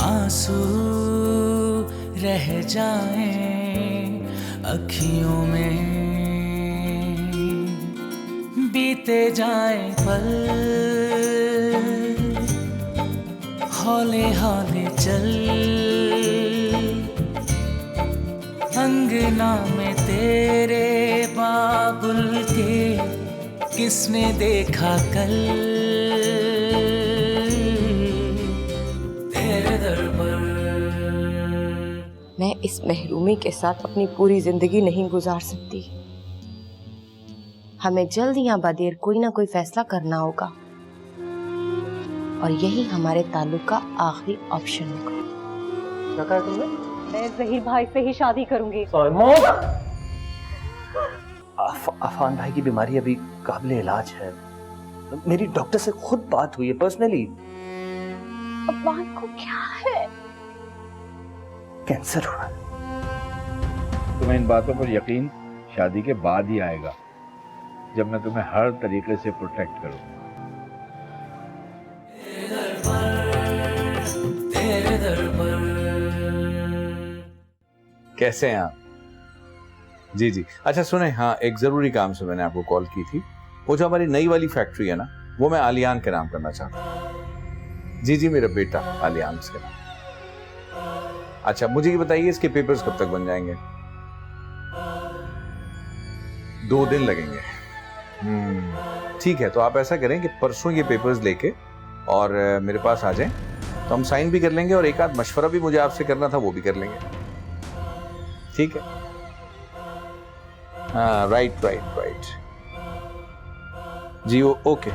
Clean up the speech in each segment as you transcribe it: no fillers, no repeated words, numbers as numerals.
आंसू रह जाएं अखियों में, बीते जाएं पल, हौले हौले चल, अंगना में तेरे बाबुल के किसने देखा कल, तेरे दर पर। मैं इस महरूमी के साथ अपनी पूरी जिंदगी नहीं गुजार सकती। हमें जल्द या बदेर कोई ना कोई फैसला करना होगा और यही हमारे ताल्लुक का आखिरी ऑप्शन होगा। क्या कहा तुमने? मैं जहीर भाई से ही शादी करूंगी। अफान भाई की बीमारी अभी काबिल इलाज है। मेरी डॉक्टर से खुद बात हुई है पर्सनली। अफान को क्या है? कैंसर हुआ। तुम्हें इन बातों पर यकीन शादी के बाद ही आएगा, जब मैं तुम्हें हर तरीके से प्रोटेक्ट करूंगा। कैसे हैं आप? जी जी, अच्छा सुने, हाँ एक जरूरी काम से मैंने आपको कॉल की थी। वो जो हमारी नई वाली फैक्ट्री है ना, वो मैं आलियान के नाम करना चाहता हूँ। जी जी, मेरा बेटा आलियान से। अच्छा मुझे ये बताइए, इसके पेपर्स कब तक बन जाएंगे? 2 दिन लगेंगे। ठीक है, तो आप ऐसा करें कि परसों ये पेपर्स लेके और मेरे पास आ जाएं, तो हम साइन भी कर लेंगे और एक आध मशवरा भी मुझे आपसे करना था, वो भी कर लेंगे। ठीक है? हाँ राइट राइट राइट जी, ओके।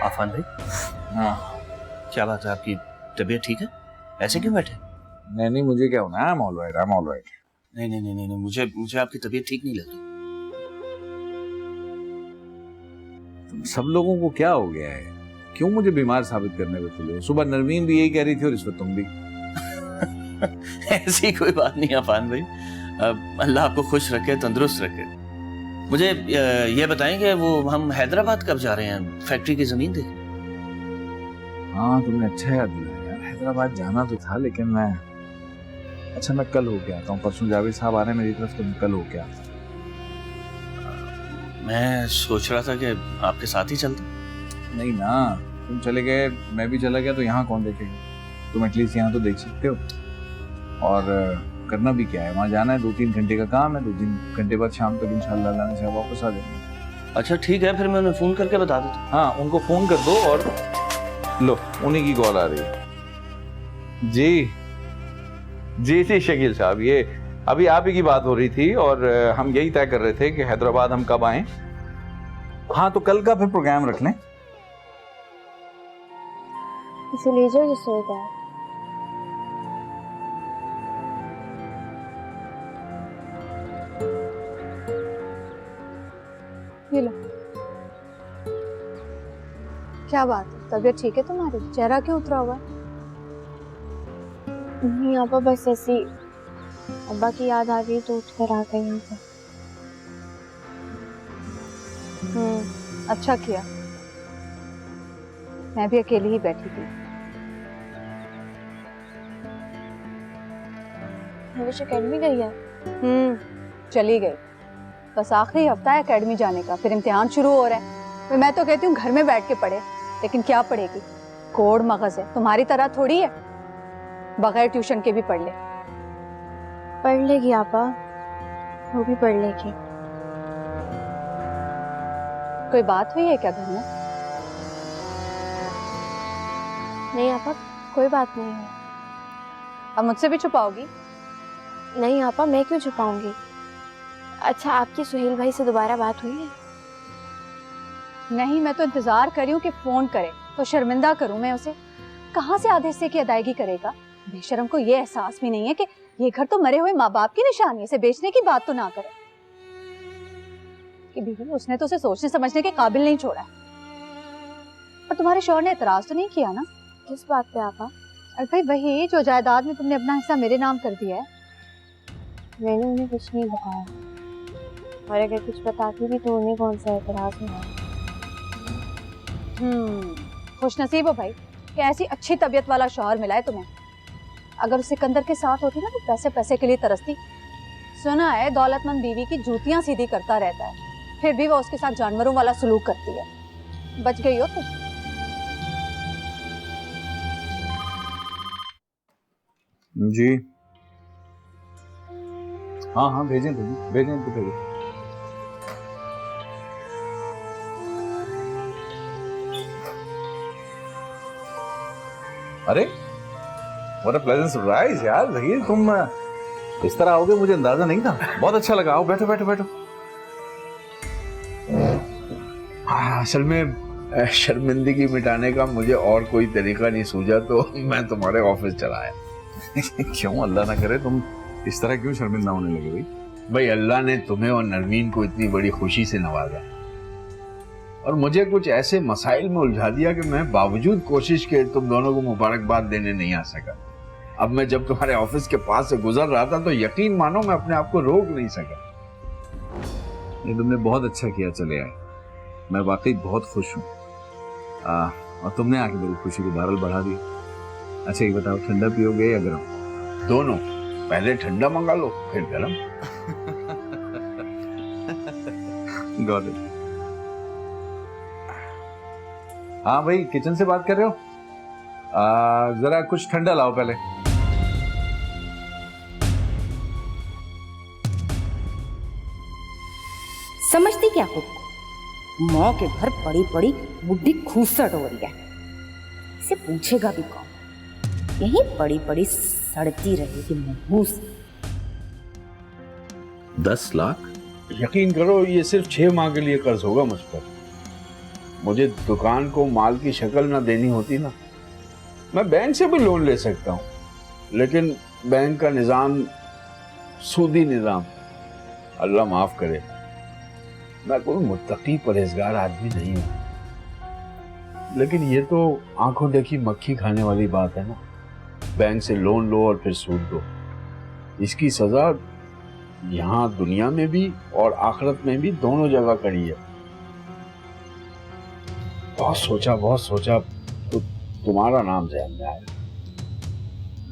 आफान भाई, हाँ क्या बात है, आपकी तबीयत ठीक है? ऐसे क्यों बैठे? नहीं, मुझे क्या होना है, आई एम ऑल राइट। नहीं, मुझे आपकी तबीयत ठीक नहीं लग रही। तुम सब लोगों को क्या हो गया है? क्यों मुझे बीमार साबित करने को तुले हो? सुबह नरमीन भी यही कह रही थी और इस वक्त तुम भी। ऐसी कोई बात नहीं आफान भाई, अल्लाह आपको खुश रखे, तंदुरुस्त रखे। मुझे ये बताएं कि वो हम हैदराबाद कब जा रहे हैं फैक्ट्री की जमीन देखने? हाँ तुमने अच्छा याद दिलाया यार, हैदराबाद जाना तो था, लेकिन मैं कल होके आता हूँ। परसों जावेद साहब आ रहे हैं मेरी तरफ, तो मैं कल होके आता हूँ। मैं सोच रहा था कि आपके साथ ही चलता। नहीं ना, तुम चले गए, मैं भी चला गया, तो यहाँ कौन देखेगा? तुम एटलीस्ट यहाँ तो देख सकते हो। और करना भी क्या है, वहाँ जाना है, 2-3 घंटे का काम है। 2-3 घंटे बाद शाम तक इंशाल्लाह अल्लाह ने चाहा वापस आ जाएंगे। अच्छा ठीक है, फिर मैं उन्हें फोन करके बता देता हूँ। हाँ उनको फोन कर दो, और लो उन्हीं की कॉल आ रही है। जी शकील साहब, ये अभी आप ही की बात हो रही थी और हम यही तय कर रहे थे कि हैदराबाद हम कब आएं। हाँ तो कल का फिर प्रोग्राम रख लें। इसे ले जाओ, ये सोएगा। ये लो। क्या बात है, तबीयत ठीक है तुम्हारी? चेहरा क्यों उतरा हुआ है? नहीं आपा, बस ऐसी अब्बा की याद आ गई तो उठकर आ गई यहाँ पर। अच्छा किया, मैं भी अकेली ही बैठी थी। हमेशा अकेडमी गई है? चली गई, बस आखिरी हफ्ता है अकेडमी जाने का, फिर इम्तिहान शुरू हो रहा है। तो मैं तो कहती हूँ घर में बैठ के पढ़े, लेकिन क्या पढ़ेगी, कोड़ मगज है, तुम्हारी तरह थोड़ी है, बगैर ट्यूशन के भी पढ़ ले। पढ़ लेगी आपा, वो भी पढ़ लेगी। कोई बात हुई है क्या घर में? नहीं आपा, कोई बात नहीं है। अब मुझसे भी छुपाओगी? नहीं आपा, मैं क्यों छुपाऊंगी। अच्छा, आपकी सुहेल भाई से दोबारा बात हुई है? नहीं, मैं तो इंतजार कर रही हूँ कि फोन करे तो शर्मिंदा करूं मैं उसे। कहाँ से आधे हिस्से की अदायगी करेगा? बेशरम को ये एहसास भी नहीं है कि ये घर तो मरे हुए माँ बाप की निशानी है, इसे बेचने की बात तो ना करे। कि बीवी, उसने तो उसे सोचने समझने के काबिल नहीं छोड़ा है। और तुम्हारे शौहर ने एतराज तो नहीं किया ना? किस बात पे आपा? और भाई वही जो जायदाद में तुमने अपना हिस्सा मेरे नाम कर दिया है। मैंने उन्हें कुछ नहीं बताया, और अगर कुछ बताती भी तो उन्हें कौन सा एतराज होगा। खुश नसीब हो भाई कि ऐसी अच्छी तबीयत वाला शौहर मिला है तुम्हें। अगर उस सिकंदर के साथ होती ना तो पैसे पैसे के लिए तरसती। सुना है दौलतमंद बीवी की जूतियां सीधी करता रहता है, फिर भी वो उसके साथ जानवरों वाला सलूक करती है। बच गई हो तुम। जी हाँ हाँ भेजें भेजें भेजें तो भेजें। अरे व्हाट अ प्लेजेंट सरप्राइज यार। जहीर तुम इस तरह आओगे मुझे अंदाजा नहीं था। बहुत अच्छा लगा। आओ बैठो बैठो बैठो। हाँ, असल में शर्मिंदगी मिटाने का मुझे और कोई तरीका नहीं सूझा तो मैं तुम्हारे ऑफिस चला आया। क्यों? अल्लाह ना करे तुम इस तरह क्यों शर्मिंदा होने लगे भाई? भाई अल्लाह ने तुम्हें और नरमीन को इतनी बड़ी खुशी से नवाजा और मुझे कुछ ऐसे मसाइल में उलझा दिया कि मैं बावजूद कोशिश के तुम दोनों को मुबारकबाद देने नहीं आ सका। अब मैं जब तुम्हारे ऑफिस के पास से गुजर रहा था तो यकीन मानो मैं अपने आप को रोक नहीं सका। ये तुमने बहुत अच्छा किया चले आए। मैं वाकई बहुत खुश हूँ और तुमने आके मेरी खुशी को बहरहाल बढ़ा दिया। अच्छा ये बताओ ठंडा पियोगे या गरम? दोनों। पहले ठंडा मंगा लो फिर गरम। Got it. हाँ भाई किचन से बात कर रहे हो? जरा कुछ ठंडा लाओ पहले। समझती क्या खुद को? माँ के घर पड़ी पड़ी बुढ़ी खूसट हो रही है, इसे पूछेगा भी कौन? यही पड़ी पड़ी सड़ती रहेगी महूस। 10 लाख? यकीन करो ये सिर्फ 6 माह के लिए कर्ज होगा मुझ पर। मुझे दुकान को माल की शक्ल ना देनी होती ना, मैं बैंक से भी लोन ले सकता हूँ, लेकिन बैंक का निजाम सूदी निजाम। अल्लाह माफ करे, मैं कोई मुत्तकी परहेजगार आदमी नहीं हूँ, लेकिन ये तो आंखों देखी मक्खी खाने वाली बात है ना। बैंक से लोन लो और फिर सूद दो, इसकी सजा यहाँ दुनिया में भी और आखिरत में भी दोनों जगह कड़ी है। बहुत सोचा तो तुम्हारा नाम ज़हन में आया।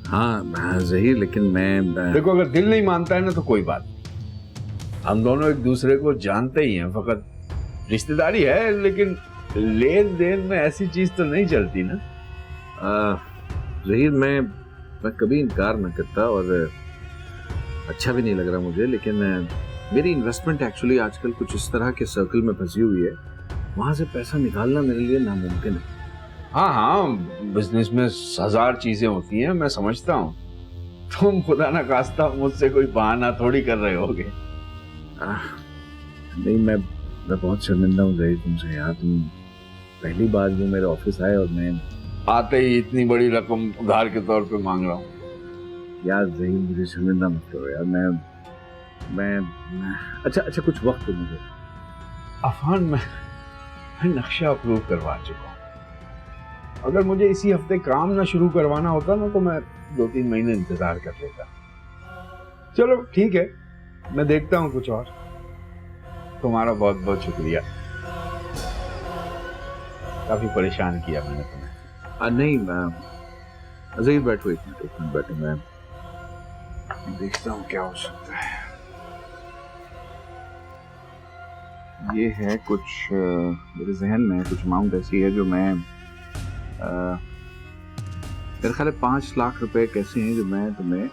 हाँ जहीर, लेकिन मैं देखो अगर दिल नहीं मानता है ना तो कोई बात नहीं। हम दोनों एक दूसरे को जानते ही हैं, फकत रिश्तेदारी है, लेकिन लेन देन में ऐसी चीज तो नहीं चलती ना। जहीर मैं कभी इनकार न करता और अच्छा भी नहीं लग रहा मुझे, लेकिन मेरी इन्वेस्टमेंट एक्चुअली आजकल कुछ इस तरह के सर्कल में फंसी हुई है, वहां से पैसा निकालना मेरे लिए नामुमकिन है। हाँ, बिजनेस में 1000 चीजें होती हैं, मैं समझता हूँ। तुम खुदा ना खास्ता मुझसे कोई बहाना थोड़ी कर रहे होगे। नहीं, मैं बहुत शर्मिंदा हूँ जहीर तुमसे यार। तुम पहली बार जो मेरे ऑफिस आए और मैं आते ही इतनी बड़ी रकम उधार के तौर पे मांग रहा हूँ। यार जहीर मुझे शर्मिंदा मत करो यार। मैं अच्छा कुछ वक्त दो मुझे। अफान, मैं नक्शा अप्रूव करवा चुका हूँ। अगर मुझे इसी हफ्ते काम ना शुरू करवाना होता ना तो मैं 2-3 महीने इंतजार कर लेता। चलो ठीक है, मैं देखता हूँ कुछ और। तुम्हारा बहुत बहुत शुक्रिया, काफी परेशान किया मैंने तुम्हें। नहीं जहीर बैठो, एक मिनट बैठो, मैं देखता हूँ क्या हो सकता है। ये है कुछ मेरे जहन में कुछ अमाउंट ऐसी है जो मैं मेरे ख्याल 5 लाख रुपए कैसे हैं जो मैं तुम्हें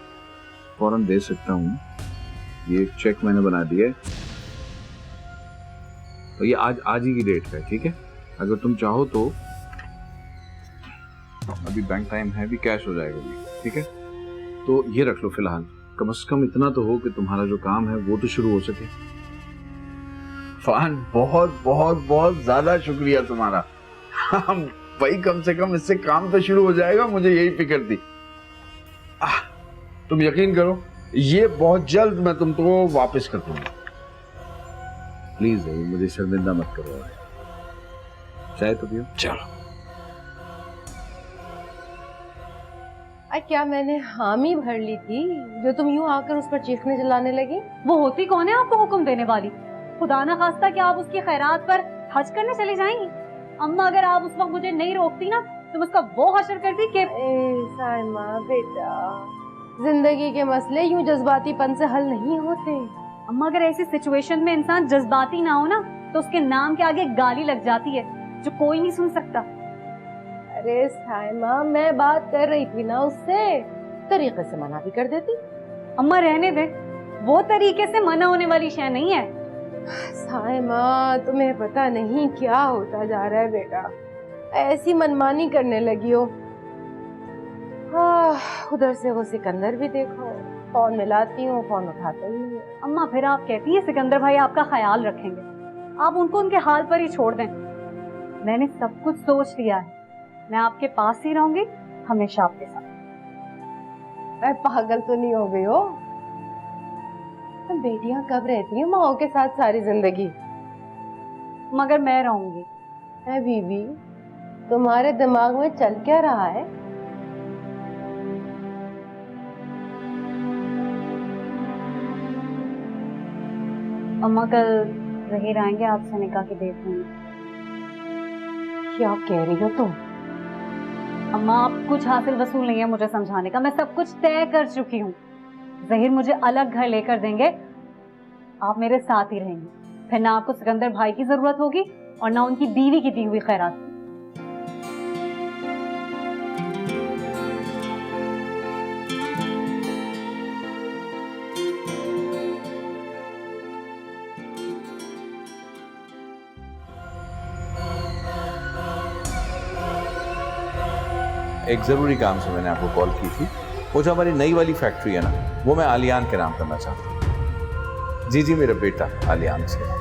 फौरन दे सकता हूँ। ये चेक मैंने बना दिया है और ये आज ही की डेट का है, ठीक है? अगर तुम चाहो तो अभी बैंक टाइम है, भी कैश हो जाएगा ये, ठीक है? तो ये रख लो फिलहाल। कम से कम इतना तो हो कि तुम्हारा जो काम है वो तो शुरू हो सके। फान, बहुत बहुत बहुत ज्यादा शुक्रिया तुम्हारा। भाई कम से कम इससे काम तो शुरू हो जाएगा, मुझे यही फिक्र थी। तुम यकीन करो, ये बहुत जल्द मैं तुमको वापस कर दूंगा। प्लीज मुझे शर्मिंदा मत करो। चाय तो पियो। चलो। क्या मैंने हामी भर ली थी जो तुम यूं आकर उस पर चीखने चिल्लाने लगी? वो होती कौन है आपको हुक्म देने वाली? खुदा ना खास्ता कि आप उसकी खैरात पर हज करने चली जाएंगी। अम्मा अगर आप उस वक्त मुझे नहीं रोकती ना तो मैं उसका वो हशर करती कि साइमा बेटा, जिंदगी के मसले यूं जज्बातीपन से हल नहीं होते। अम्मा अगर ऐसी सिचुएशन में इंसान जज्बाती ना हो ना तो उसके नाम के आगे गाली लग जाती है जो कोई नहीं सुन सकता। अरे साइमा, मैं बात कर रही थी ना उससे, तरीके से मना भी कर देती। अम्मा रहने दे, वो तरीके से मना होने वाली शय नहीं है। साइमा, तुम्हें पता नहीं क्या होता जा रहा है बेटा, ऐसी मनमानी करने लगी हो। उधर से वो सिकंदर भी देखो, फोन मिलाती हूँ फोन उठाता ही नहीं। अम्मा फिर आप कहती है सिकंदर भाई आपका ख्याल रखेंगे, आप उनको उनके हाल पर ही छोड़ दें। मैंने सब कुछ सोच लिया है, मैं आपके पास ही रहूंगी हमेशा आपके साथ। मैं पागल तो नहीं हो गई हो? बेटियां कब रहती हैं माओ के साथ सारी जिंदगी? मगर मैं रहूंगी। है बीबी, तुम्हारे दिमाग में चल क्या रहा है? अम्मा कल जहीर आएंगे, आपसे निकाह की डेट होंगी। क्या कह रही हो तुम? अम्मा आप कुछ हासिल वसूल नहीं है मुझे समझाने का, मैं सब कुछ तय कर चुकी हूँ। जहीर मुझे अलग घर लेकर देंगे, आप मेरे साथ ही रहेंगे। फिर ना आपको सिकंदर भाई की जरूरत होगी और ना उनकी बीवी की दी हुई खैरात। एक ज़रूरी काम से मैंने आपको कॉल की थी। वो जो हमारी नई वाली फैक्ट्री है ना, वो मैं आलियान के नाम करना चाहता हूँ। जी जी, मेरा बेटा आलियान से।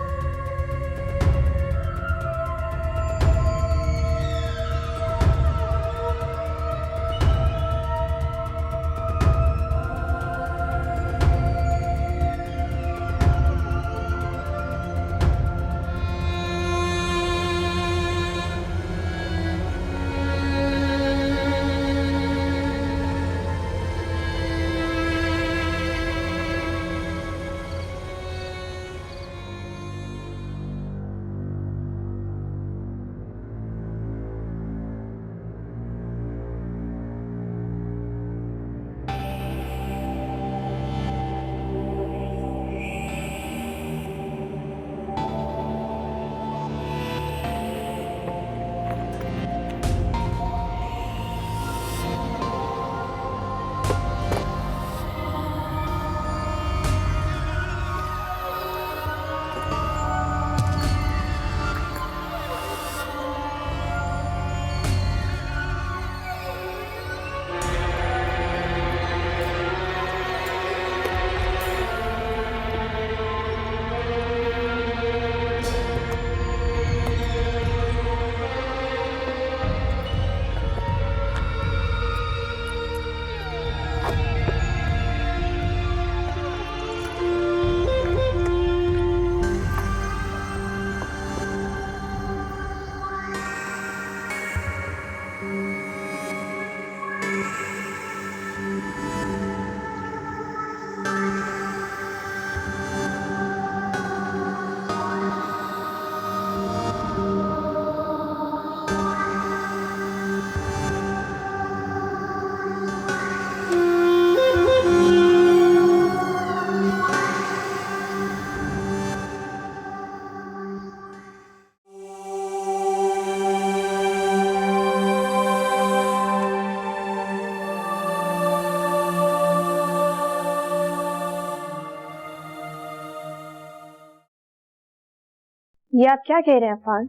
ये आप क्या कह रहे हैं अफान?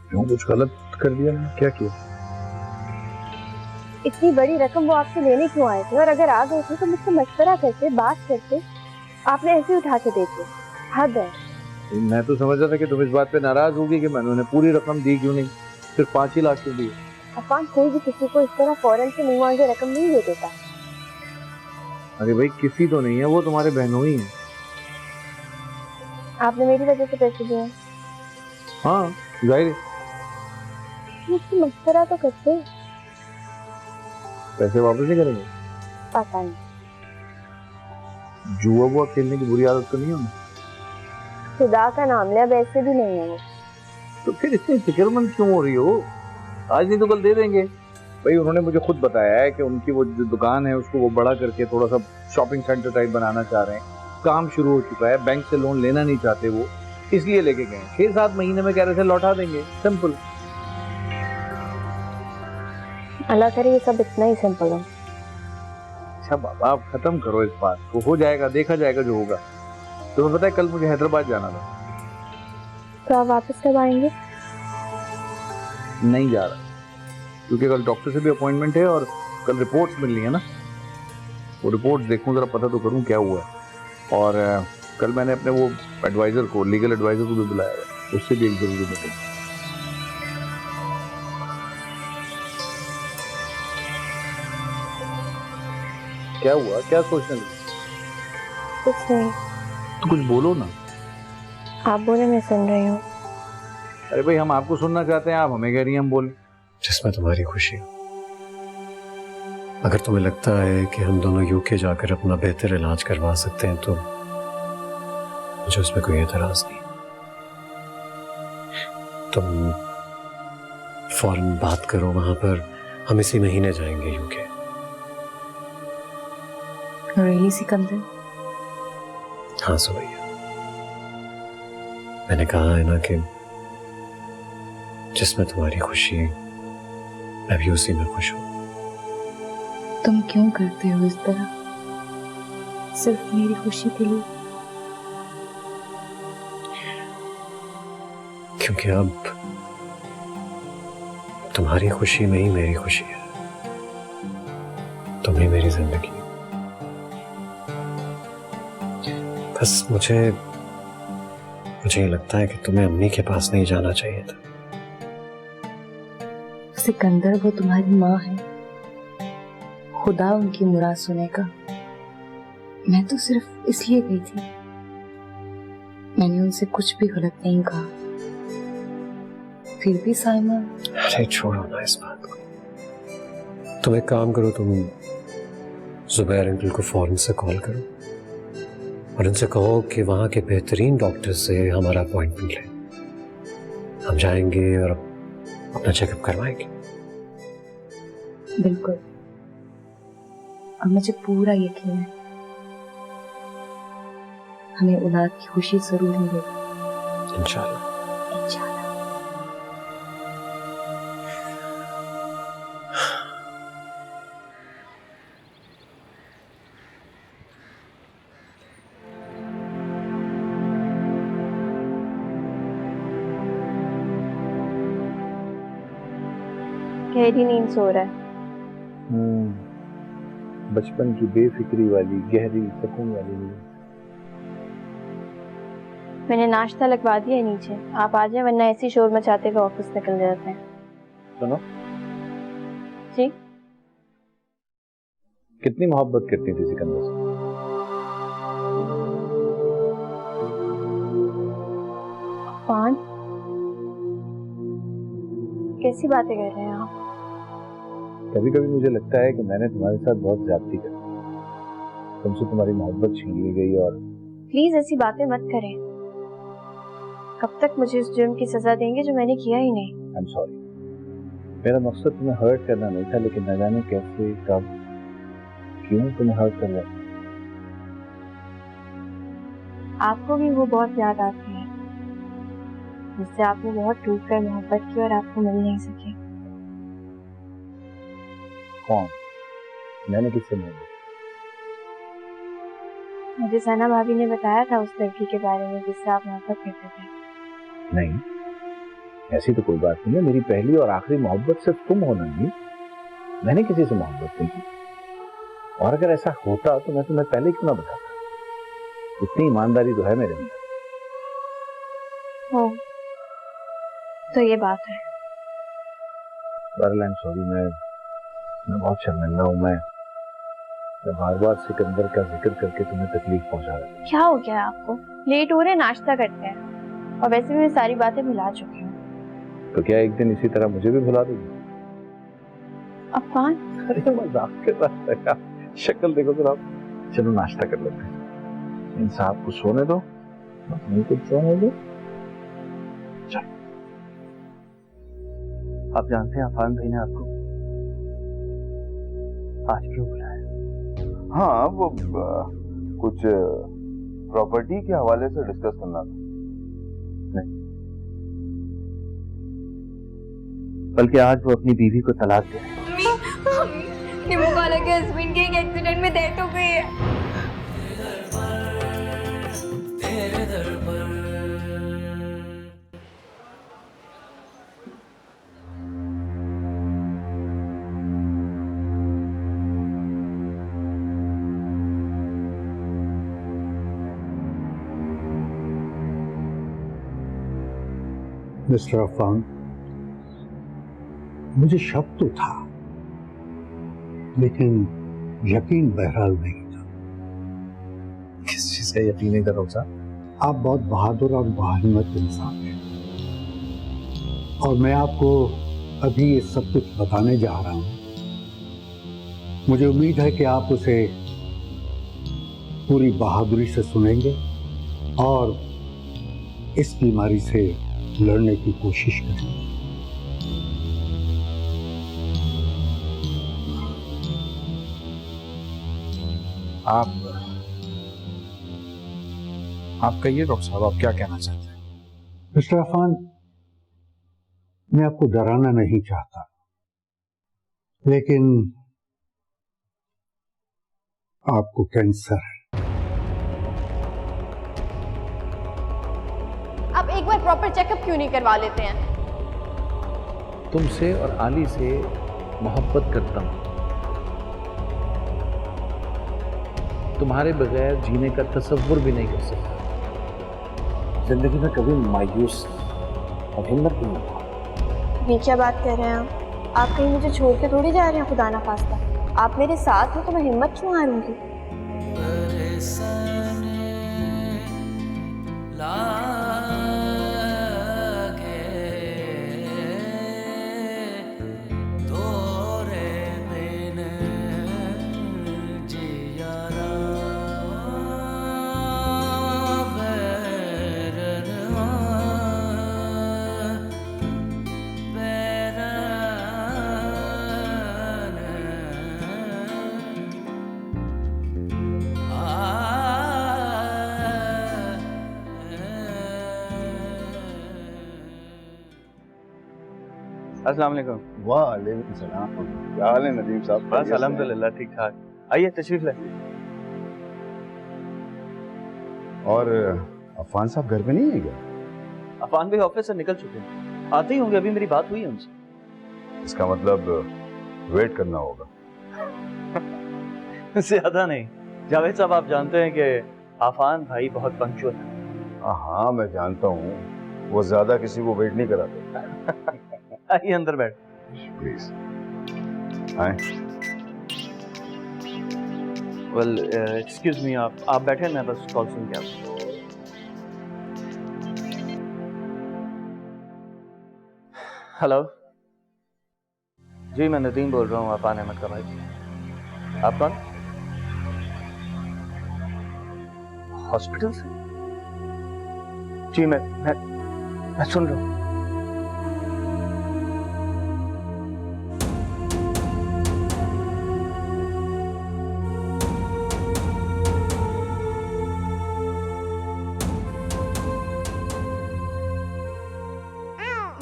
क्यों, कुछ गलत कर दिया? क्या किया? इतनी बड़ी रकम वो आपसे लेने क्यों आए थे? और अगर आ गए थे तो मुझसे मशवरा करते, बात करते, आपने ऐसे उठा के देते। हद है। मैं तो समझ रहा था कि तुम इस बात पे नाराज होगी कि मैंने उन्हें पूरी रकम दी, क्यों नहीं सिर्फ 5 ही लाख क्यों दी? अफान, कोई भी किसी को इस तरह फौरन से मुंह मांगे रकम नहीं दे देता। अरे भाई, किसी तो नहीं है, वो तुम्हारे बहनों ही है। आपने मेरी वजह से पैसे दिए? हाँ जाहिर है। मुझसे मशवरा तो करते। पैसे वापस नहीं करेंगे? पता नहीं, जुआ बुआ खेलने की बुरी आदत तो नहीं होनी? खुदा का नाम लिया, वैसे भी नहीं है वो। तो फिर इतनी फिक्रमंद क्यों हो रही हो? आज नहीं तो कल दे देंगे। भाई उन्होंने मुझे खुद बताया है कि उनकी वो जो दुकान है उसको वो बड़ा करके थोड़ा सा शॉपिंग सेंटर टाइप बनाना चाह रहे हैं। काम शुरू हो चुका है, बैंक से लोन लेना नहीं चाहते वो, इसलिए लेके गए। 6-7 महीने में कह रहे थे लौटा देंगे, सिंपल। अल्लाह करे ये सब इतना ही सिंपल हो। अच्छा बाबा आप खत्म करो इस बात को, हो जाएगा, देखा जाएगा जो होगा। तुम्हें पता है कल मुझे हैदराबाद जाना था। तो आप वापस कब आएंगे? नहीं जा रहा क्योंकि कल डॉक्टर से भी अपॉइंटमेंट है और कल रिपोर्ट्स मिलनी है ना। वो रिपोर्ट्स देखूं, जरा पता तो करूं क्या हुआ है। और कल मैंने अपने वो एडवाइजर को, लीगल एडवाइजर को भी बुलाया है, उससे भी एक जरूरी मीटिंग। क्या हुआ, क्या सोचने लगी? कुछ नहीं। तो कुछ बोलो ना। आप बोले, मैं सुन रही हूँ। अरे भाई हम आपको सुनना चाहते हैं, आप हमें कह रही हैं हम बोले। जिसमें तुम्हारी खुशी हो। अगर तुम्हें लगता है कि हम दोनों यूके जाकर अपना बेहतर इलाज करवा सकते हैं तो मुझे उसमें कोई एतराज नहीं। तुम फौरन बात करो वहां पर, हम इसी महीने जाएंगे यूके। रियली सिकंदर? हाँ सुमैया, मैंने कहा है ना कि जिसमें तुम्हारी खुशी मैं भी उसी में खुश हूं। तुम क्यों करते हो इस तरह, सिर्फ मेरी खुशी के लिए? क्योंकि अब तुम्हारी खुशी में ही मेरी खुशी है, तुम ही मेरी जिंदगी। बस मुझे ये लगता है कि तुम्हें अम्मी के पास नहीं जाना चाहिए था। सिकंदर, वो तुम्हारी माँ है, खुदा उनकी मुराद सुनेगा। मैं तो सिर्फ इसलिए गई थी, मैंने उनसे कुछ भी गलत नहीं कहा। फिर भी साइमा। अरे छोड़ो ना इस बात को। तुम एक काम करो, तुम जुबैर अंकल को फौरन से कॉल करो और उनसे कहो कि वहां के बेहतरीन डॉक्टर से हमारा अपॉइंटमेंट लें। हम जाएंगे और अपना चेकअप करवाएंगे। बिल्कुल, और मुझे पूरा यकीन है हमें औलाद की खुशी जरूर मिलेगी। इंशाल्लाह। गहरी नींद सो रहा है। बचपन की बेफिक्री वाली, गहरी, सुकून वाली नींद। मैंने नाश्ता लगवा दिया है नीचे, आप आ जाए, वरना ऐसी शोर मचाते हुए ऑफिस निकल जाते हैं। सुनो जी? कितनी मोहब्बत करती थी सिकंदर से? पान? कैसी बातें कर रहे हैं आप? कभी कभी मुझे लगता है कि मैंने तुम्हारे साथ बहुत ज्यादती कर, तुमसे तुम्हारी मोहब्बत छीन ली गई। और प्लीज ऐसी बातें मत करें। कब तक मुझे उस जुर्म की सजा देंगे जो मैंने किया ही नहीं? आई एम सॉरी, मेरा मकसद तुम्हें हर्ट करना नहीं था, लेकिन न जाने कैसे, कब, क्यों तुम्हें हर्ट कर रहा। आपको भी वो बहुत याद आती है जिससे आपने बहुत टूट कर मोहब्बत की और आपको मिल नहीं सके। कौन? मैंने किससे मोहब्बत? मुझे सना भाभी ने बताया था उस लड़की के बारे में जिससे आप मोहब्बत करते थे। नहीं, ऐसी तो कोई बात नहीं है। मेरी पहली और आखिरी मोहब्बत सिर्फ तुम हो नहीं, मैंने किसी से मोहब्बत नहीं की। और अगर ऐसा होता तो मैं तुम्हें पहले क्यों ना बताता? इतनी ईमानदारी तो है मेरे अंदर। हो तो ये बात है। आई एम सॉरी, मैं बहुत शर्मिंदा हूँ। मैं बार बार सिकंदर का जिक्र करके तुम्हें तकलीफ पहुंचा रहा हूँ। क्या हो गया आपको? लेट हो रहे, नाश्ता करते हैं। और वैसे भी मैं सारी बातें भुला चुकी हूँ। तो क्या एक दिन इसी तरह मुझे भी भुला दोगी? अफान, अरे मजाक कर रहा था यार, शक्ल देखो तो आप। चलो नाश्ता कर लेते हैं, इन साहब को सोने दो, नहीं कुछ सोने दो। चलो। आप जानते हैं अफान भाई ने आपको आज क्यों बुलाया? हाँ, वो कुछ प्रॉपर्टी के हवाले से डिस्कस करना था। बल्कि आज वो अपनी बीवी को तलाक दे। निमो वाला के हस्बैंड की एक एक्सीडेंट में डेथ हो गई है। तेरे दर पर मिस्टर अफान, मुझे शक तो था, लेकिन यकीन बहरहाल नहीं था। किस चीज का यकीन है डॉक्टर साहब? आप बहुत बहादुर और बाहिम्मत इंसान हैं, और मैं आपको अभी ये सब कुछ बताने जा रहा हूं। मुझे उम्मीद है कि आप उसे पूरी बहादुरी से सुनेंगे और इस बीमारी से लड़ने की कोशिश करेंगे। आप कहिए डॉक्टर साहब, आप क्या कहना चाहते हैं? मिस्टर अफान, मैं आपको डराना नहीं चाहता, लेकिन आपको कैंसर है। आप एक बार प्रॉपर चेकअप क्यों नहीं करवा लेते हैं? तुमसे और आली से मोहब्बत करता हूं, तुम्हारे बगैर जीने का तसव्वुर भी नहीं कर सकता। जिंदगी में कभी मायूस और हिम्मत नहीं होता। ये क्या बात कर रहे हैं आप कहीं मुझे छोड़ के थोड़ी जा रहे हैं, खुदा ना खास्ता। आप मेरे साथ हो तो मैं हिम्मत क्यों हारूंगी? बरसने लागे तोरे बिन जियारा बैरना अस्सलाम वालेकुम। वालेकुम सलाम। क्या हाल है नदीम साहब? बस अल्हम्दुलिल्लाह ठीक ठाक। आइए तशरीफ लाइए। और अफान साहब घर पे नहीं है क्या? अफान भाई ऑफिस से निकल चुके हैं, आते ही होंगे, अभी मेरी बात हुई है उनसे। इसका मतलब वेट करना होगा। ज्यादा नहीं जावेद साहब, आप जानते हैं कि अफान भाई बहुत पंक्चुअल है। हाँ, मैं जानता हूँ, वो ज्यादा किसी को वेट नहीं कराते। आइए अंदर बैठ। प्लीज आए। वेल एक्सक्यूज मी, आप बैठे, मैं बस कॉल सुन के आता हूं। हेलो जी, मैं नदीम बोल रहा हूँ, अफान अहमद का भाई। आप कौन? हॉस्पिटल से? जी मैं सुन रहा हूँ।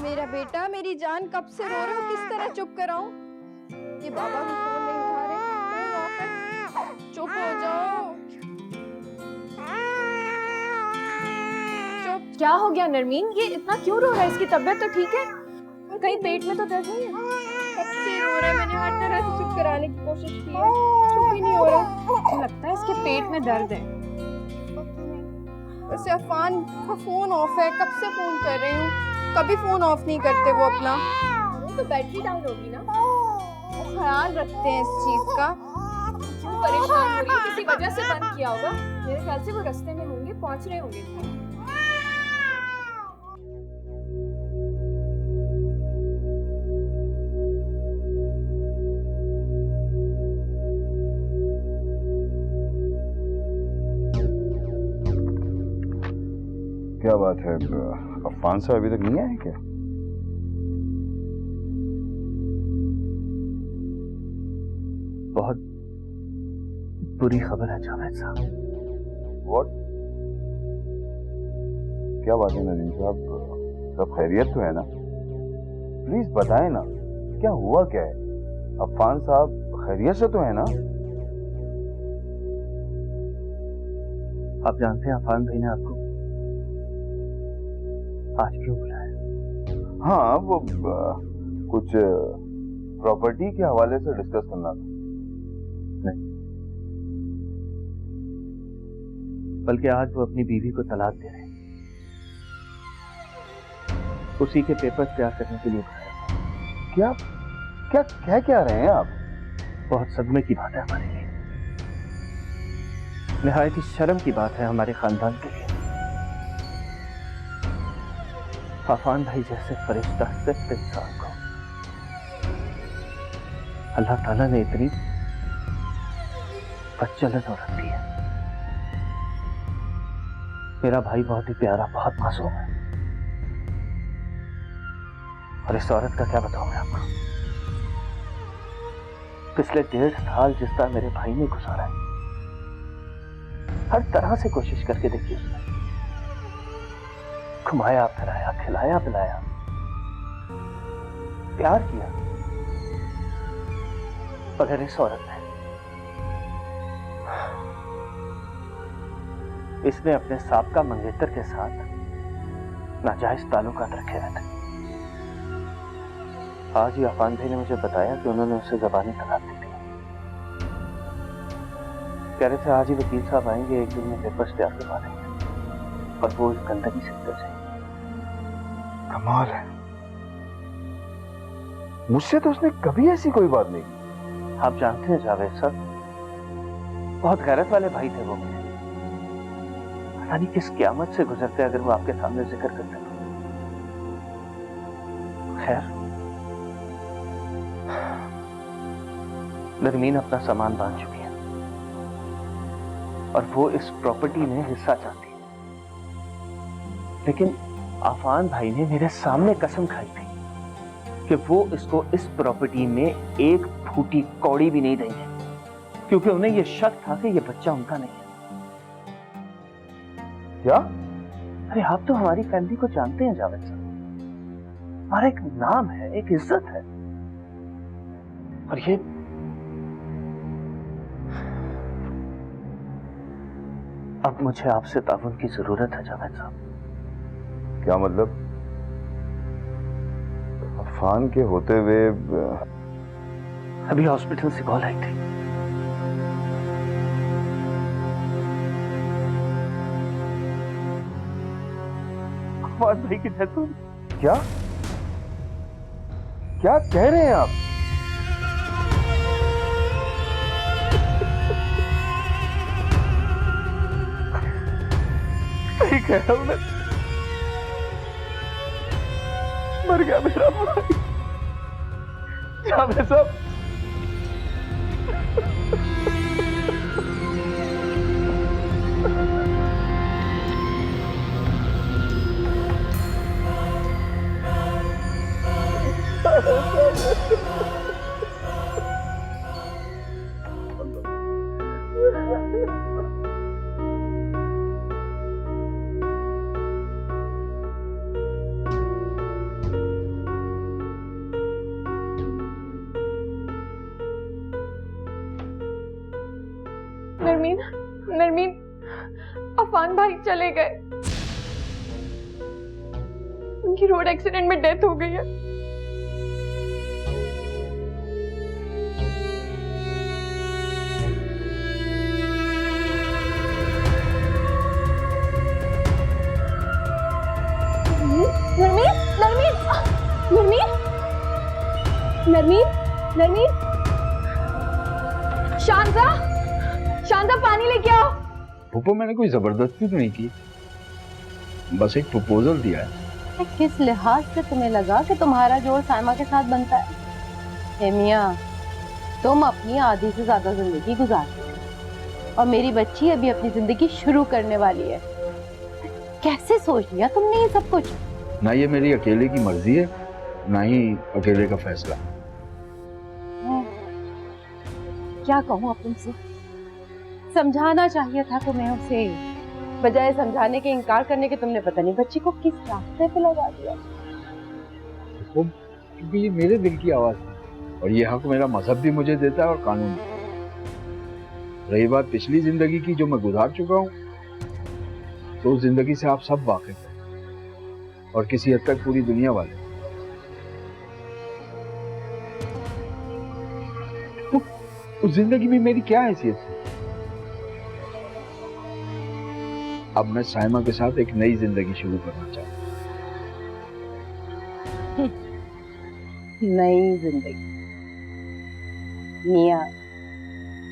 मेरा बेटा, मेरी जान, कब से रो रहे हो? किस तरह चुप कराऊं? ये बाबा भी फोन नहीं उठा रहे। नहीं, वापस चुप हो जाओ। चुप। क्या हो गया नरमीन? ये इतना क्यों रो रहा है? इसकी तबीयत तो ठीक है? कहीं पेट में तो दर्द नहीं है? कब से रो रहा है, मैंने हर तरह से चुप कराने की कोशिश की है, चुप ही नहीं हो रहा। लगता है इसके पेट में दर्द है। वैसे अफान का फोन ऑफ है, कब से फोन कर रही हूँ, कभी फोन ऑफ नहीं करते वो अपना। तो बैटरी डाउन होगी ना, वो ख्याल रखते हैं इस चीज का। क्यों परेशान हो रही है? किसी वजह से बंद किया होगा। मेरे ख्याल से वो रास्ते में होंगे, पहुंच रहे होंगे। क्या बात है, अफान साहब अभी तक नहीं आए क्या? बहुत बुरी खबर है जावेद साहब। व्हाट? क्या बात है नदीम साहब, सब खैरियत तो है ना? प्लीज बताएं ना, क्या हुआ क्या है? अफान साहब खैरियत से तो है ना? आप जानते हैं अफान भाई ने आपको आज क्यों बुलाया? हाँ, वो कुछ प्रॉपर्टी के हवाले से डिस्कस करना था। नहीं, बल्कि आज वो अपनी बीवी को तलाक दे रहे हैं, उसी के पेपर तैयार करने के लिए बुलाया। क्या क्या कह क्या रहे हैं आप? बहुत सदमे की बात है हमारे लिए, निहायत ही शर्म की बात है हमारे खानदान के लिए। अफान भाई जैसे फरिश्ता सिर्फ इंसान को अल्लाह ताला ने इतनी बदचलन और रख दी है। मेरा भाई बहुत ही प्यारा, बहुत मासूम है, और इस औरत का क्या बताऊं मैं आपको। पिछले 1.5 साल जिस तरह मेरे भाई ने गुजारा है, हर तरह से कोशिश करके देखी उसने, घुमाया फिराया, खिलाया पिलाया, प्यार किया, मगर इस औरत ने, इसने अपने साबका मंगेतर के साथ नाजायज ताल्लुकात रखे हुए थे। आज ही अफान भाई ने मुझे बताया कि उन्होंने उसे ज़बानी तलाक दी थी। कह रहे थे आज ही वकील साहब आएंगे, एक दिन में पेपर्स तैयार करवा देंगे, और वो इस गंदगी से निकल जाएंगे। कमाल है, मुझसे तो उसने कभी ऐसी कोई बात नहीं की। आप जानते हैं जावेद साहब, बहुत गैरत वाले भाई थे वो मेरे, पता नहीं किस क़यामत से गुजरते अगर वो आपके सामने जिक्र करते। खैर, नरमीन अपना सामान बांध चुकी है और वो इस प्रॉपर्टी में हिस्सा चाहती है, लेकिन अफान भाई ने मेरे सामने कसम खाई थी कि वो इसको इस प्रॉपर्टी में एक फूटी कौड़ी भी नहीं देंगे, क्योंकि उन्हें यह शक था कि यह बच्चा उनका नहीं है। क्या? अरे आप तो हमारी फैमिली को जानते हैं जावेद साहब, हमारा एक नाम है, एक इज्जत है, और ये अब मुझे आपसे ताउन की जरूरत है जावेद साहब। क्या मतलब? अफान के होते हुए अभी हॉस्पिटल से कॉल आई थी, अफान भाई की डेथ हो गई। क्या क्या कह रहे हैं आप? सही कह रहा हूं मैं, मर गया मेरा भाई जावेद साहब। नरमीन, अफान भाई चले गए, उनकी रोड एक्सीडेंट में डेथ हो गई है। नरमीन, नरमीन, नरमीन, नरमीन, नरमीन, शांता, शांता पानी लेके आओ। पुप्पो, मैंने कोई जबरदस्ती तो नहीं की, बस एक प्रपोजल दिया है। किस लिहाज से तुम्हें लगा कि तुम्हारा जोड़ साइमा के साथ बनता है? हे मियां, तुम अपनी आधी से ज्यादा जिंदगी गुजारते हो और मेरी बच्ची अभी अपनी जिंदगी शुरू करने वाली है। कैसे सोच लिया तुमने ये सब कुछ? ना ये मेरी अकेले की मर्जी है, ना ही अकेले का फैसला। क्या कहूँ अब तुमसे? समझाना चाहिए था तुम्हें उसे, बजाय समझाने के इनकार करने के तुमने पता नहीं बच्ची को किस रास्ते पे लगा दिया। क्योंकि ये मेरे दिल की आवाज थी और ये हक मेरा मजहब भी मुझे देता है और कानून भी। रही बात पिछली जिंदगी की जो मैं गुजार चुका हूँ, तो उस जिंदगी से आप सब वाकिफ हैं और किसी हद तक पूरी दुनिया वाले। तो उस जिंदगी में मेरी क्या हैसियत थी? अब मैं साइमा के साथ एक नई जिंदगी शुरू करना चाहता हूँ। नई जिंदगी? मियां,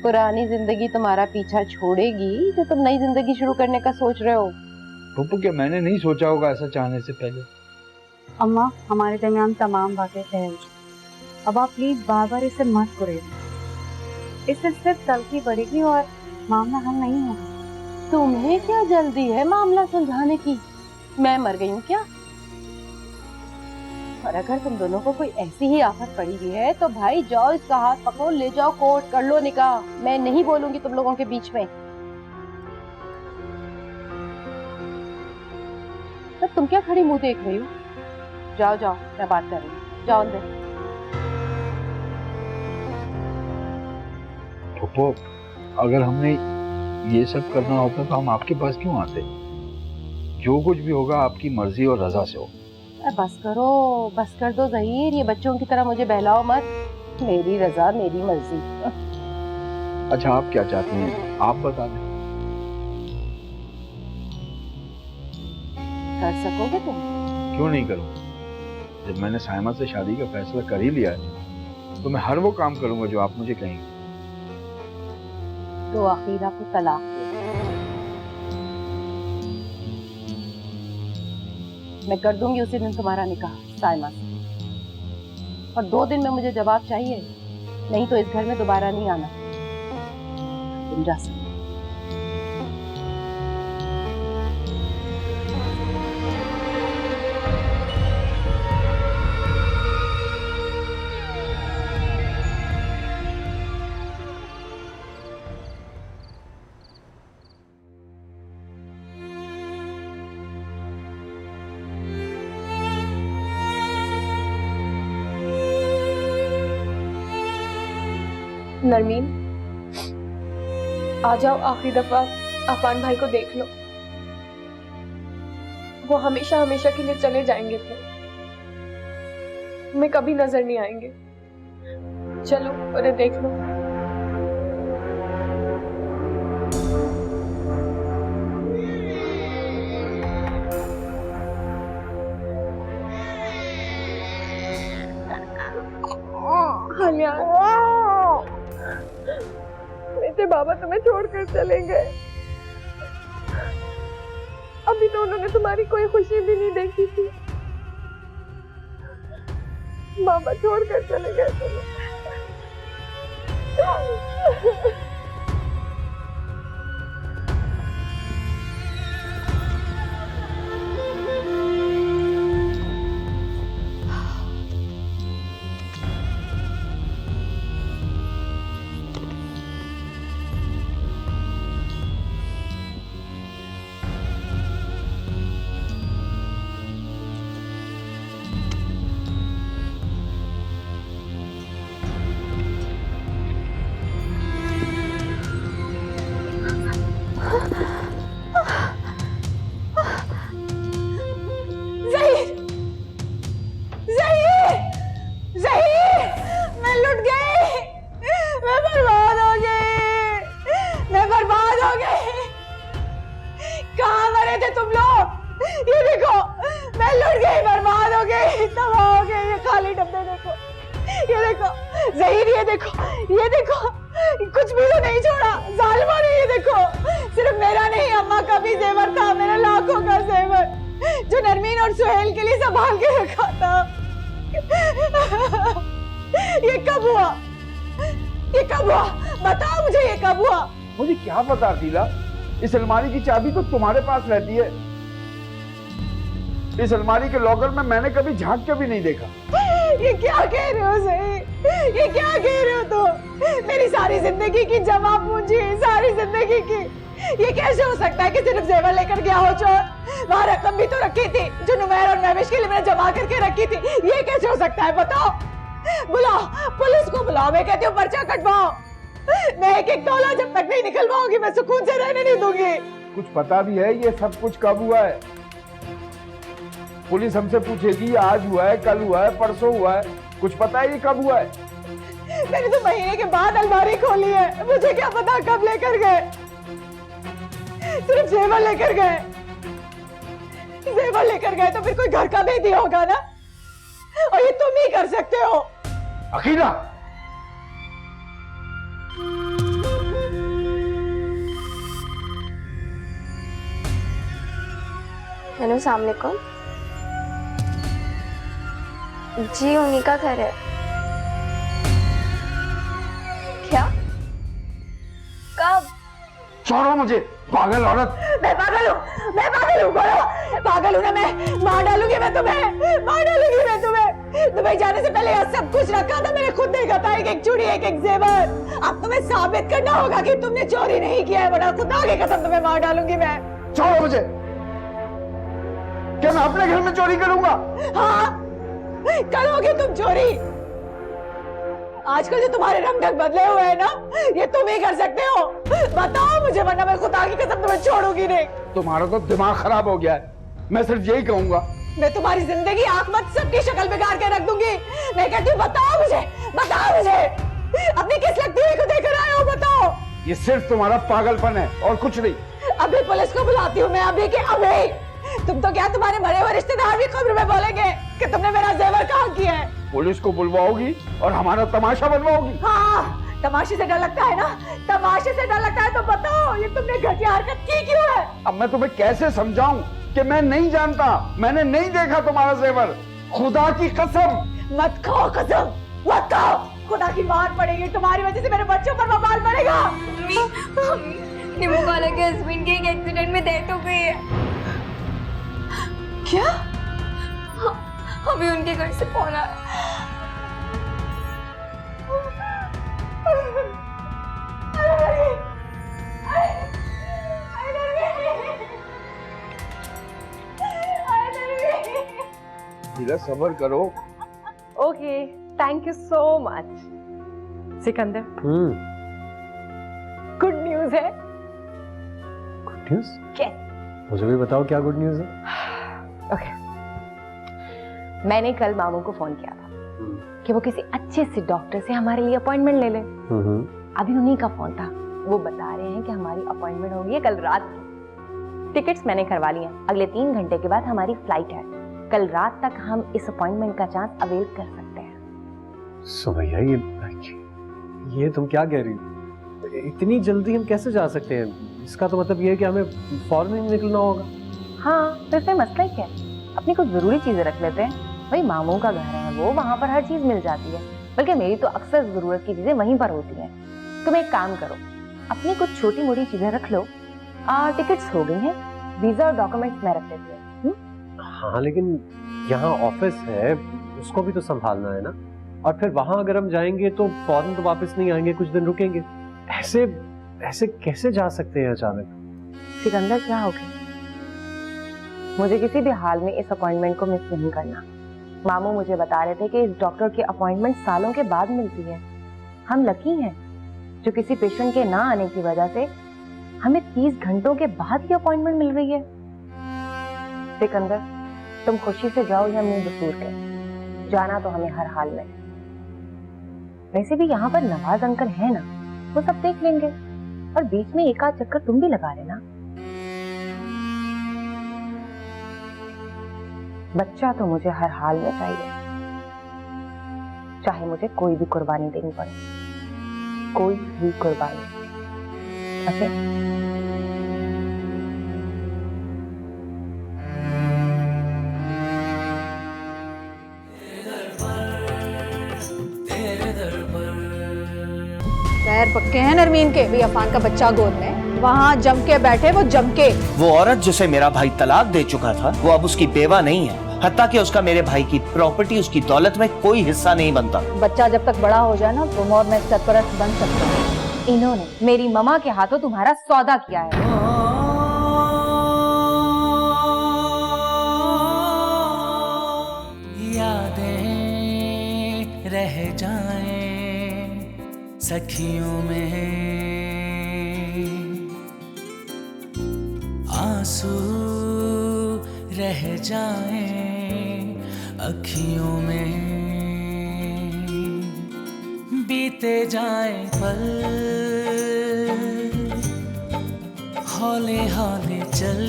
पुरानी जिंदगी तुम्हारा पीछा छोड़ेगी जो तुम नई जिंदगी शुरू करने का सोच रहे हो? पप्पू, क्या मैंने नहीं सोचा होगा ऐसा चाहने से पहले? अम्मा, हमारे दरमियान तमाम बातें तय हो चुकी। अब आप प्लीज बार बार इसे मत करें, इससे सिर्फ तलखी बढ़ेगी और मामला हल नहीं होगा। तुम्हें क्या जल्दी है मामला सुलझाने की? मैं मर गई हूँ क्या? और अगर तुम दोनों को कोई ऐसी ही आफत पड़ी हुई है तो भाई जाओ, इसका हाथ पकड़ो, ले जाओ कोर्ट, कर लो निकाह। मैं नहीं बोलूंगी तुम लोगों के बीच में। तो तुम क्या खड़ी मुंह देख रही हो? जाओ जाओ, मैं बात कर रही हूँ, जाओ अंदर। पप्पू, अगर हमने ये सब करना होता तो हम आपके पास क्यों आते? जो कुछ भी होगा आपकी मर्जी और रजा से हो। बस करो, बस कर दो ज़हीर, ये बच्चों की तरह मुझे बहलाओ मत। मेरी रजा, मेरी मर्जी। अच्छा, आप क्या चाहती हैं? आप बता दें। कर सकोगे तुम? क्यों नहीं करूँ? जब मैंने साइमा से शादी का फैसला कर ही लिया है तो मैं हर वो काम करूंगा जो आप मुझे कहेंगे। तो अकीदा को तलाक दे। मैं कर दूंगी उसी दिन तुम्हारा निकाह साइमा से, और 2 दिन में मुझे जवाब चाहिए, नहीं तो इस घर में दोबारा नहीं आना। तुम जा सकते। नरमीन, आ जाओ, आखिरी दफा अफान भाई को देख लो। वो हमेशा हमेशा के लिए चले जाएंगे थे, मैं कभी नजर नहीं आएंगे। चलो उन्हें देख लो। मेरे बाबा तुम्हें छोड़कर चले गए, अभी तो उन्होंने तुम्हारी कोई खुशी भी नहीं देखी थी। बाबा छोड़कर चले गए तुम्हें। कुछ भी तो नहीं छोड़ा जालिमा ने। ये देखो, सिर्फ मेरा नहीं, अम्मा का भी जेवर था, मेरा लाखों का जेवर जो नरमीन और सुहेल के लिए संभाल के रखा था। ये कब हुआ? ये कब हुआ? बताओ मुझे, ये कब हुआ? मुझे क्या पता अकीला, इस अलमारी की चाबी तो तुम्हारे पास रहती है। इस अलमारी के लॉकर में मैंने कभी झांक के भी नहीं देखा। ये क्या कह रहे हो सही? ये क्या कह रहे हो तुम? मेरी सारी जिंदगी की जमा पूंजी, सारी जिंदगी की, ये कैसे हो सकता है कि सिर्फ जेवर लेकर गया हो चोर? वहाँ रकम भी तो रखी थी जो नुमैर और नविश के लिए मैंने जमा करके रखी थी। ये कैसे हो सकता है बताओ? बुलाओ, पुलिस को बुलाओ। मैं कहती हूँ पर्चा कटवाओ। मैं एक एक तोला जब तक नहीं निकलवाऊंगी मैं सुकून से रहने नहीं दूंगी। कुछ पता भी है ये सब कुछ कब हुआ है? पुलिस हमसे पूछेगी आज हुआ है, कल हुआ है, परसों हुआ है। कुछ पता है ये कब हुआ है? मैंने तो महीने के बाद अलमारी खोली है, मुझे क्या पता कब लेकर गए। सिर्फ जेवर लेकर गए। जेवर लेकर गए तो फिर कोई घर का भेदी होगा ना, और ये तुम ही कर सकते हो। अकीला, हेलो, अस्सलाम वालेकुम। जी उन्हीं का घर है। क्या? कब? छोड़ो मुझे, पागल औरत। मैं पागल हूँ, मैं पागल हूँ, बोलो। पागल हूँ ना मैं, मार डालूंगी मैं तुम्हें, मार डालूंगी मैं तुम्हें। तुम्हें जाने से पहले यह सब कुछ रखा था मैंने, खुद देखा था, एक एक चूड़ी, एक एक जेवर। अब तुम्हें साबित करना होगा कि तुमने चोरी नहीं किया है, वरना खुदा की कसम तुम्हें मार डालूंगी मैं। छोड़ो मुझे। क्या मैं अपने घर में चोरी करूंगा? हाँ, करोगे तुम चोरी। आजकल जो तुम्हारे रंग ढंग बदले हुए हैं ना, ये तुम ही कर सकते हो। बताओ मुझे, वरना मैं खुदा की कसम तुम्हें छोड़ूंगी नहीं। तुम्हारा तो दिमाग खराब हो गया है। मैं सिर्फ यही कहूंगा, मैं तुम्हारी जिंदगी आंख मत सबकी शक्ल बिगाड़ के रख दूंगी। मैं कहती हूँ बताओ मुझे, बताओ मुझे, अपनी किस लगती हुई को देखकर आए हो, बताओ। ये सिर्फ तुम्हारा पागलपन है और कुछ नहीं। अभी पुलिस को बुलाती हूँ मैं, अभी के अभी। तुम तो क्या, तुम्हारे मरे हुए रिश्तेदार भी खबर में बोलेंगे कि तुमने मेरा जेवर कहाँ किया है। पुलिस को बुलवाओगी और हमारा तमाशा बनवाओगी। हाँ, तमाशे से डर लगता है ना, तमाशे से डर लगता है। तो बताओ ये तुमने घटिया हरकत की क्यों है? अब मैं तुम्हें कैसे समझाऊं कि मैं नहीं जानता, मैंने नहीं देखा तुम्हारा जेवर। खुदा की कसम। मत खाओ कसम, मत खाओ। खुदा की मार पड़ेगी, तुम्हारी वजह से मेरे बच्चों पर बवाल पड़ेगा। निमो वाला के हस्बैंड की एक एक्सीडेंट में डेथ हो गई है। क्या? अभी उनके घर से फोन आया। सबर करो। Okay, thank you so much. Sikandar, good news है। Good news? क्या? मुझे भी बताओ क्या गुड न्यूज है। ओके, मैंने कल मामू को फोन किया था कि वो किसी अच्छे से डॉक्टर से हमारे लिए अपॉइंटमेंट ले ले। अभी उन्हीं का फोन था, वो बता रहे हैं कि हमारी अपॉइंटमेंट होगी है कल रात की। टिकट्स मैंने करवा ली हैं, अगले 3 घंटे के बाद हमारी फ्लाइट है। कल रात तक हम इस अपॉइंटमेंट का चांस अवेल कर सकते हैं। सुमैया, ये तुम क्या कह रही हो? इतनी जल्दी हम कैसे जा सकते हैं? इसका तो मतलब ये है कि हमें फौरन ही निकलना होगा। हाँ, तो इसमें मसला क्या है? अपनी कुछ जरूरी चीजें रख लेते हैं। भाई मामू का घर है वो, वहाँ पर हर चीज मिल जाती है। बल्कि मेरी तो अक्सर जरूरत की चीजें वहीं पर होती हैं। तुम एक काम करो, अपनी कुछ छोटी मोटी चीजें रख लो। टिकट्स हो गई हैं, वीजा और डॉक्यूमेंट्स मैं रख लेती हूँ। हाँ, लेकिन यहाँ ऑफिस है, उसको भी तो संभालना है ना। और फिर वहां अगर हम जाएंगे तो फौरन तो वापस नहीं आएंगे, कुछ दिन रुकेंगे। ऐसे कैसे जा सकते हैं अचानक? सिकंदर, क्या हो गया? मुझे किसी भी हाल में इस अपॉइंटमेंट को मिस नहीं करना। मामू मुझे बता रहे थे कि इस डॉक्टर की अपॉइंटमेंट सालों के बाद मिलती है। हम लकी हैं जो किसी पेशेंट के ना आने की वजह से हमें 30 घंटों के बाद ही अपॉइंटमेंट मिल रही है। सिकंदर, तुम खुशी से जाओ या मुंह बसूर के, जाना तो हमें हर हाल में। वैसे भी यहाँ पर नवाज अंकल है ना, वो सब देख लेंगे। और बीच में एक आध चक्कर तुम भी लगा लेना। बच्चा तो मुझे हर हाल में चाहिए, चाहे मुझे कोई भी कुर्बानी देनी पड़े, कोई भी कुर्बानी। ओके? पैर पक्के हैं नरमीन के भी, अफान का बच्चा गोद में। वहाँ जम के बैठे, वो जम के। वो औरत जिसे मेरा भाई तलाक दे चुका था वो अब उसकी बेवा नहीं है, हत्ता कि उसका मेरे भाई की प्रॉपर्टी, उसकी दौलत में कोई हिस्सा नहीं बनता। बच्चा जब तक बड़ा हो जाए ना तुम और मैं सरपरस्त बन सकते हैं। इन्होंने मेरी ममा के हाथों तुम्हारा सौदा किया है। यादें रह जाएं सखियों में, आंसू रह जाएं अखियों में, बीते जाएं पल हौले हौले चल,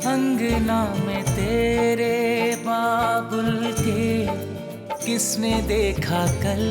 अंगना में तेरे बाबुल के किसने देखा कल।